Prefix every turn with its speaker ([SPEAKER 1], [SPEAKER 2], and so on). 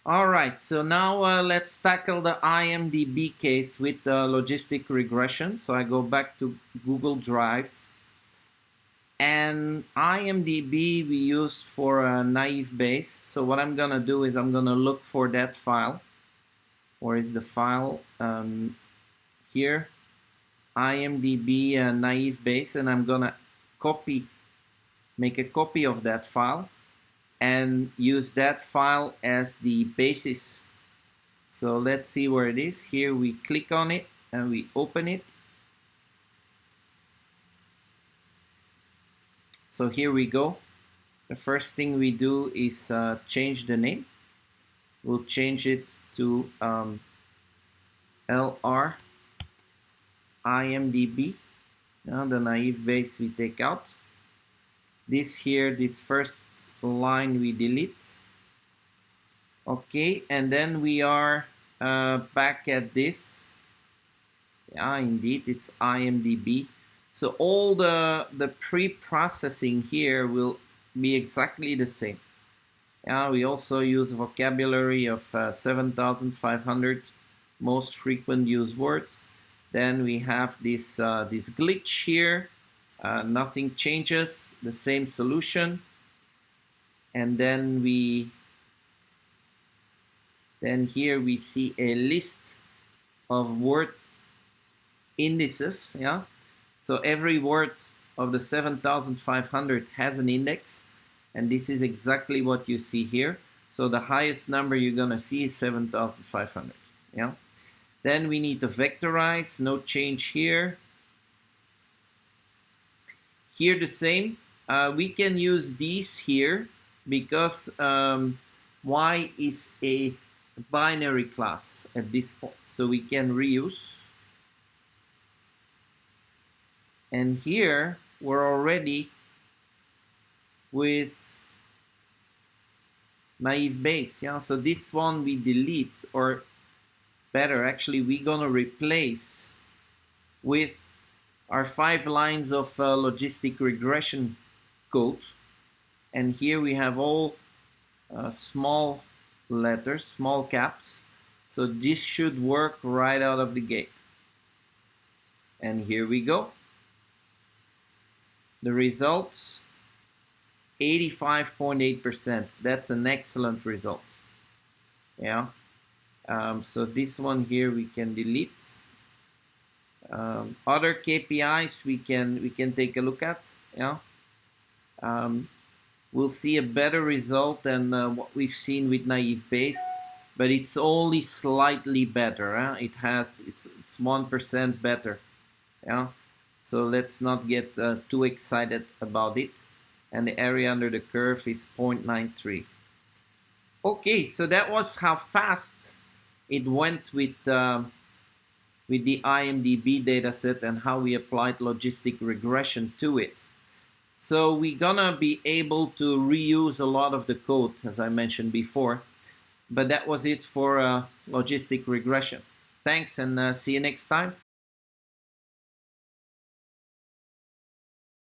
[SPEAKER 1] All right, so now let's tackle the IMDb case with the logistic regression. So I go back to Google Drive, and IMDb we use for a naive Bayes. So what I'm gonna do is I'm gonna look for that file. Where is the file? Here, IMDb naive Bayes, and I'm gonna make a copy of that file and use that file as the basis. So let's see where it is. Here we click on it and we open it. So here we go. The first thing we do is change the name. We'll change it to LR IMDb. Now the naive Bayes we take out. This here, this first line we delete. Okay, and then we are back at this. Yeah, indeed, it's IMDb. So all the pre-processing here will be exactly the same. Yeah, we also use vocabulary of 7,500 most frequent used words. Then we have this this glitch here. Nothing changes, the same solution. And then here we see a list of word indices. Yeah, so every word of the 7,500 has an index, and this is exactly what you see here. So the highest number you're gonna see is 7,500. Yeah. Then we need to vectorize. No change here. Here the same. We can use these here because y is a binary class at this point, so we can reuse. And here we're already with naive Bayes. Yeah, so this one we delete, or better, actually, we're gonna replace with our 5 lines of logistic regression code. And here we have all small letters, small caps. So this should work right out of the gate. And here we go. The results, 85.8%. That's an excellent result. Yeah. So this one here we can delete. Other KPIs we can take a look at. Yeah. We'll see a better result than what we've seen with naive Bayes, but it's only slightly better. It's 1% better. Yeah. So let's not get too excited about it. And the area under the curve is 0.93. Okay, so that was how fast it went with the IMDb dataset and how we applied logistic regression to it. So we're gonna be able to reuse a lot of the code, as I mentioned before. But that was it for logistic regression. Thanks, and see you next time.